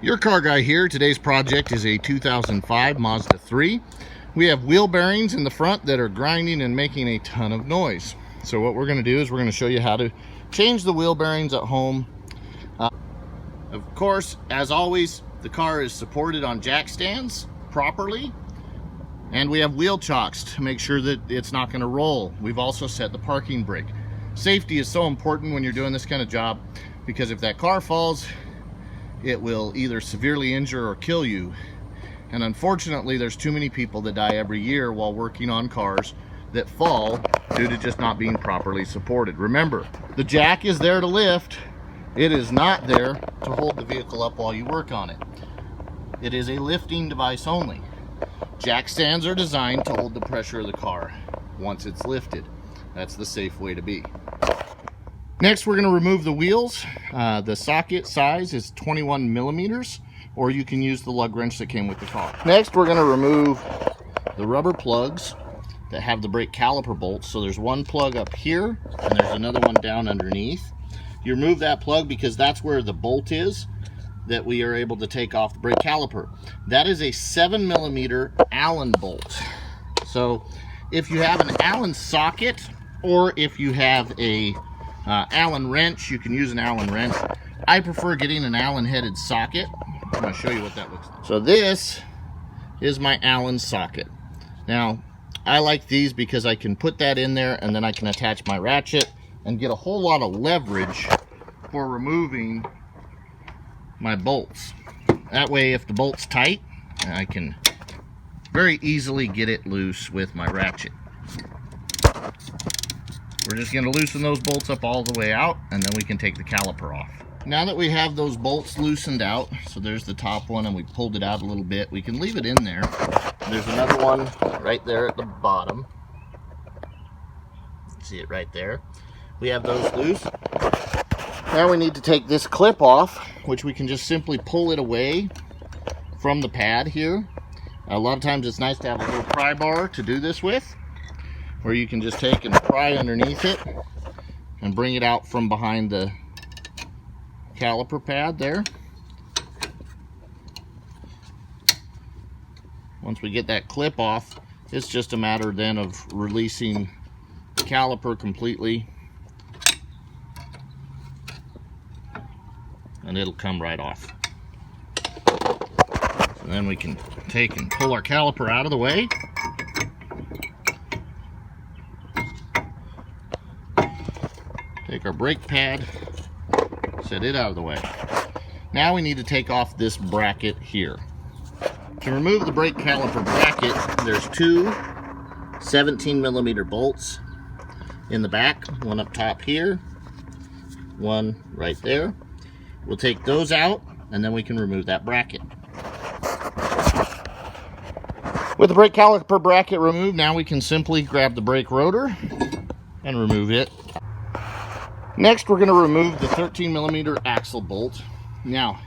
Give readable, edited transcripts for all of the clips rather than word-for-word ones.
Your car guy here. Today's project is a 2005 Mazda 3. We have wheel bearings in the front that are grinding and making a ton of noise. So what we're going to do is we're going to show you how to change the wheel bearings at home. Of course, as always, the car is supported on jack stands properly, and we have wheel chocks to make sure that it's not going to roll. We've also set the parking brake. Safety is so important when you're doing this kind of job, because if that car falls, it will either severely injure or kill you. And unfortunately, there's too many people that die every year while working on cars that fall due to just not being properly supported. Remember, the jack is there to lift. It is not there to hold the vehicle up while you work on it. It is a lifting device only. Jack stands are designed to hold the pressure of the car once it's lifted. That's the safe way to be. Next, we're going to remove the wheels. The socket size is 21 millimeters, or you can use the lug wrench that came with the car. Next, we're going to remove the rubber plugs that have the brake caliper bolts. So there's one plug up here, and there's another one down underneath. You remove that plug because that's where the bolt is that we are able to take off the brake caliper. That is a 7 millimeter Allen bolt. So if you have an Allen socket, or if you have a Allen wrench, you can use an Allen wrench. I prefer getting an Allen headed socket. I'm going to show you what that looks like. So this is my Allen socket. Now, I like these because I can put that in there and then I can attach my ratchet and get a whole lot of leverage for removing my bolts. That way, if the bolt's tight, I can very easily get it loose with my ratchet. We're just going to loosen those bolts up all the way out, and then we can take the caliper off. Now that we have those bolts loosened out, so there's the top one and we pulled it out a little bit, we can leave it in there. There's another one right there at the bottom. See it right there. We have those loose. Now we need to take this clip off, which we can just simply pull it away from the pad here. A lot of times it's nice to have a little pry bar to do this with, where you can just take and pry underneath it and bring it out from behind the caliper pad there. Once we get that clip off, it's just a matter then of releasing the caliper completely, and it'll come right off. So then we can take and pull our caliper out of the way. Take our brake pad, set it out of the way. Now we need to take off this bracket here. To remove the brake caliper bracket, there's two 17 millimeter bolts in the back, one up top here, one right there. We'll take those out and then we can remove that bracket. With the brake caliper bracket removed, now we can simply grab the brake rotor and remove it. Next, we're going to remove the 13 millimeter axle bolt. Now,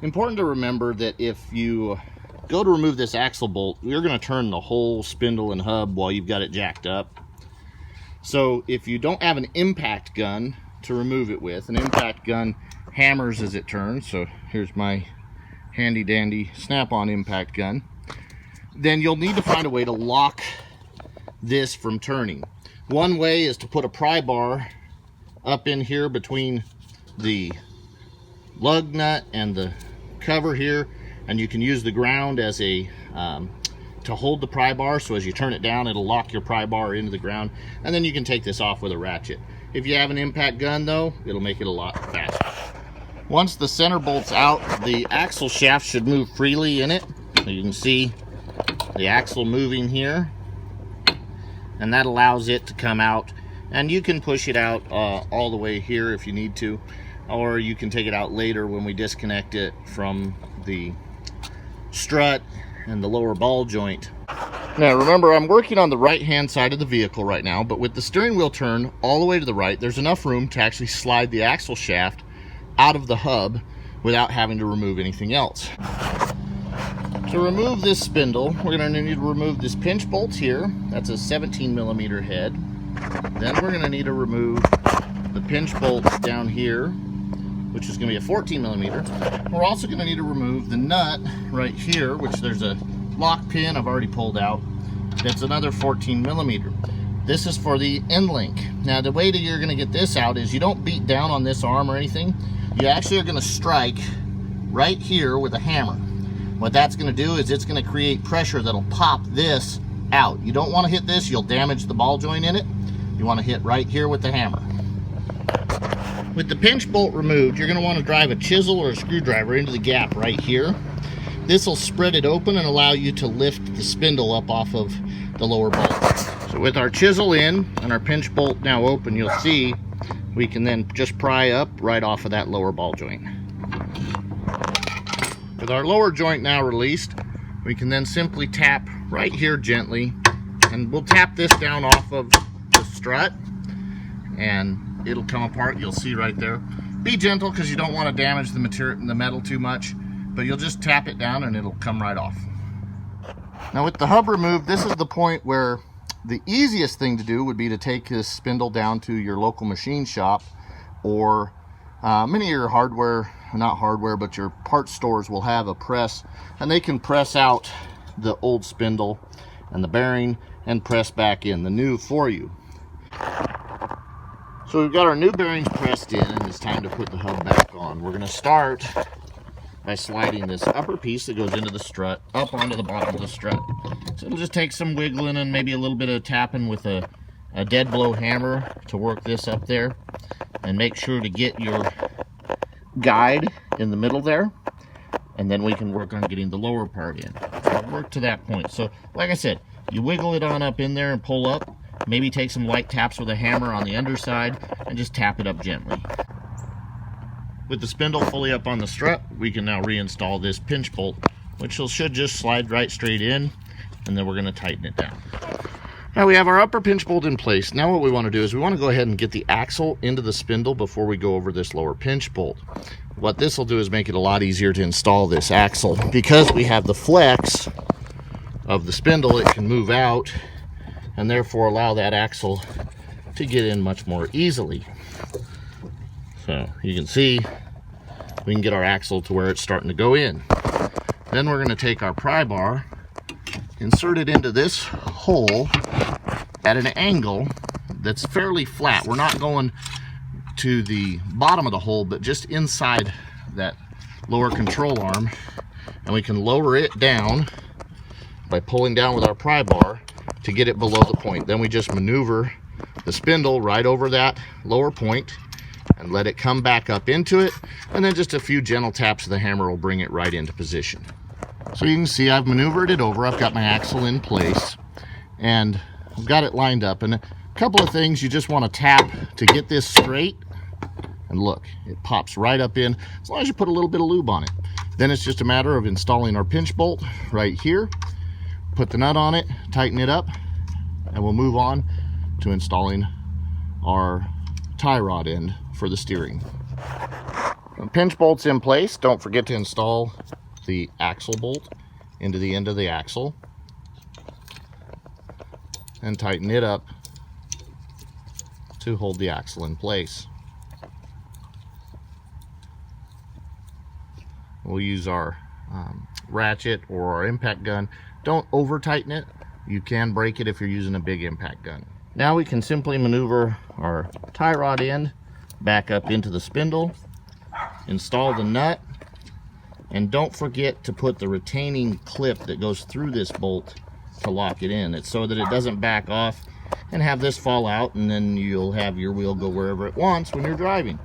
important to remember that if you go to remove this axle bolt, you're going to turn the whole spindle and hub while you've got it jacked up. So if you don't have an impact gun to remove it with, an impact gun hammers as it turns. So here's my handy dandy snap-on impact gun. Then you'll need to find a way to lock this from turning. One way is to put a pry bar up in here between the lug nut and the cover here, and you can use the ground as a to hold the pry bar, so as you turn it down it'll lock your pry bar into the ground, and then you can take this off with a ratchet. If you have an impact gun though, it'll make it a lot faster. Once the center bolt's out, the axle shaft should move freely in it. So you can see the axle moving here, and that allows it to come out. And you can push it out all the way here if you need to, or you can take it out later when we disconnect it from the strut and the lower ball joint. Now remember, I'm working on the right hand side of the vehicle right now, but with the steering wheel turned all the way to the right, there's enough room to actually slide the axle shaft out of the hub without having to remove anything else. To remove this spindle, we're going to need to remove this pinch bolt here. That's a 17 millimeter head. Then we're going to need to remove the pinch bolts down here which is going to be a 14 millimeter. We're also going to need to remove the nut right here, which there's a lock pin I've already pulled out. That's another 14 millimeter. This is for the end link. Now the way that you're going to get this out is you don't beat down on this arm or anything. You actually are going to strike right here with a hammer. What that's going to do is it's going to create pressure that'll pop this out. You don't want to hit this, you'll damage the ball joint in it. You want to hit right here with the hammer. With the pinch bolt removed, you're going to want to drive a chisel or a screwdriver into the gap right here. This will spread it open and allow you to lift the spindle up off of the lower bolt. So with our chisel in and our pinch bolt now open, you'll see we can then just pry up right off of that lower ball joint. With our lower joint now released, we can then simply tap right here gently, and we'll tap this down off of the strut and it'll come apart. You'll see right there. Be gentle because you don't want to damage the metal too much, but you'll just tap it down and it'll come right off. Now with the hub removed, this is the point where the easiest thing to do would be to take this spindle down to your local machine shop, or many of your hardware, not hardware, but your parts stores will have a press, and they can press out the old spindle and the bearing and press back in the new for you. So we've got our new bearings pressed in, and it's time to put the hub back on. We're going to start by sliding this upper piece that goes into the strut up onto the bottom of the strut. So it'll just take some wiggling and maybe a little bit of tapping with a dead blow hammer to work this up there, and make sure to get your guide in the middle there, and then we can work on getting the lower part in. So I'll work to that point. So like I said, you wiggle it on up in there and pull up, maybe take some light taps with a hammer on the underside and just tap it up gently. With the spindle fully up on the strut, we can now reinstall this pinch bolt, which should just slide right straight in, and then we're going to tighten it down. Now we have our upper pinch bolt in place. Now what we want to do is we want to go ahead and get the axle into the spindle before we go over this lower pinch bolt. What this will do is make it a lot easier to install this axle. Because we have the flex of the spindle, it can move out and therefore allow that axle to get in much more easily. So you can see we can get our axle to where it's starting to go in. Then we're going to take our pry bar, insert it into this hole at an angle that's fairly flat. We're not going to the bottom of the hole, but just inside that lower control arm, and we can lower it down by pulling down with our pry bar to get it below the point. Then we just maneuver the spindle right over that lower point and let it come back up into it, and then just a few gentle taps of the hammer will bring it right into position. So you can see I've maneuvered it over. I've got my axle in place and I've got it lined up, and a couple of things you just want to tap to get this straight, and look, it pops right up in as long as you put a little bit of lube on it. Then it's just a matter of installing our pinch bolt right here, put the nut on it, tighten it up, and we'll move on to installing our tie rod end for the steering. The pinch bolt's in place. Don't forget to install the axle bolt into the end of the axle and tighten it up to hold the axle in place. We'll use our ratchet or our impact gun. Don't over tighten it. You can break it if you're using a big impact gun. Now we can simply maneuver our tie rod end back up into the spindle, install the nut, and don't forget to put the retaining clip that goes through this bolt to lock it in. It's so that it doesn't back off and have this fall out, and then you'll have your wheel go wherever it wants when you're driving,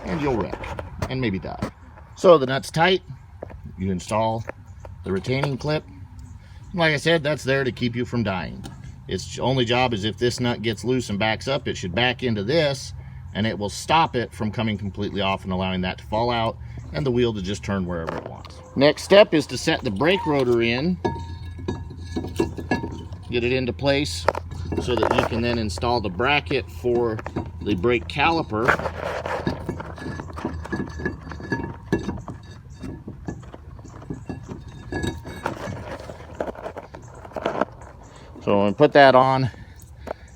and you'll wreck and maybe die. So the nut's tight, you install the retaining clip. Like I said, that's there to keep you from dying. Its only job is if this nut gets loose and backs up, it should back into this, and it will stop it from coming completely off and allowing that to fall out and the wheel to just turn wherever it wants. Next step is to set the brake rotor in, get it into place so that you can then install the bracket for the brake caliper. So when we put that on,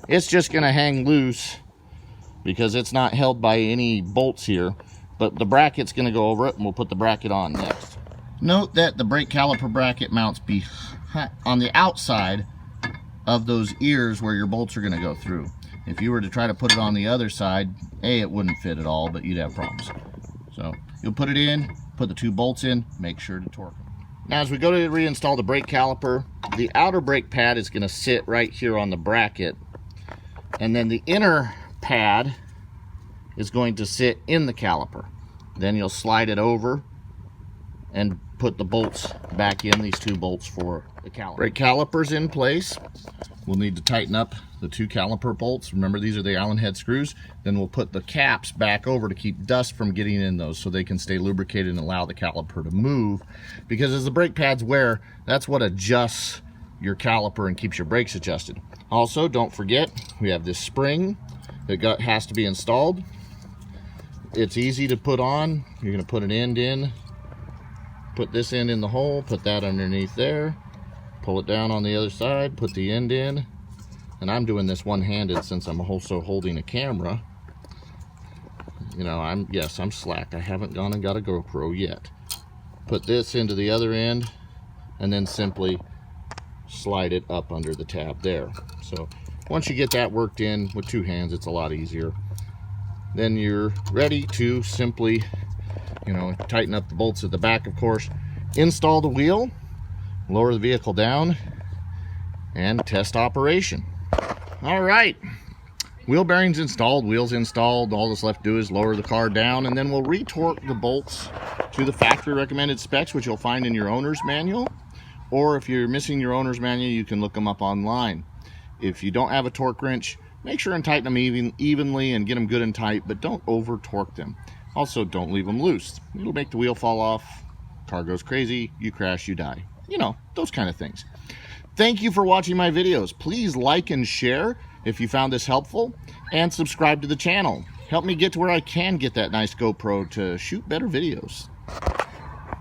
it's just going to hang loose because it's not held by any bolts here. but the bracket's going to go over it, and we'll put the bracket on next. Note that the brake caliper bracket mounts on the outside of those ears where your bolts are going to go through. If you were to try to put it on the other side, it wouldn't fit at all, but you'd have problems. So you'll put it in, put the 2 bolts in, make sure to torque them. Now as we go to reinstall the brake caliper, the outer brake pad is going to sit right here on the bracket, and then the inner pad is going to sit in the caliper. Then you'll slide it over and put the bolts back in, these 2 bolts for the caliper. Brake caliper's in place. We'll need to tighten up the 2 caliper bolts. Remember, these are the Allen head screws. Then we'll put the caps back over to keep dust from getting in those so they can stay lubricated and allow the caliper to move. Because as the brake pads wear, that's what adjusts your caliper and keeps your brakes adjusted. Also, don't forget, we have this spring that has to be installed. It's easy to put on. You're going to put an end in, put this end in the hole, put that underneath there, pull it down on the other side, put the end in. And I'm doing this one-handed since I'm also holding a camera. You know, I'm slack. I haven't gone and got a GoPro yet. Put this into the other end and then simply slide it up under the tab there. So once you get that worked in with 2 hands, it's a lot easier. Then you're ready to simply, you know, tighten up the bolts at the back, of course, install the wheel, lower the vehicle down, and test operation. All right, wheel bearings installed, wheels installed. All that's left to do is lower the car down, and then we'll retorque the bolts to the factory recommended specs, which you'll find in your owner's manual. Or if you're missing your owner's manual, you can look them up online. If you don't have a torque wrench, make sure and tighten them evenly and get them good and tight, but don't over torque them. Also, don't leave them loose. It'll make the wheel fall off, car goes crazy, you crash, you die. You know, those kind of things. Thank you for watching my videos. Please like and share if you found this helpful, and subscribe to the channel. Help me get to where I can get that nice GoPro to shoot better videos.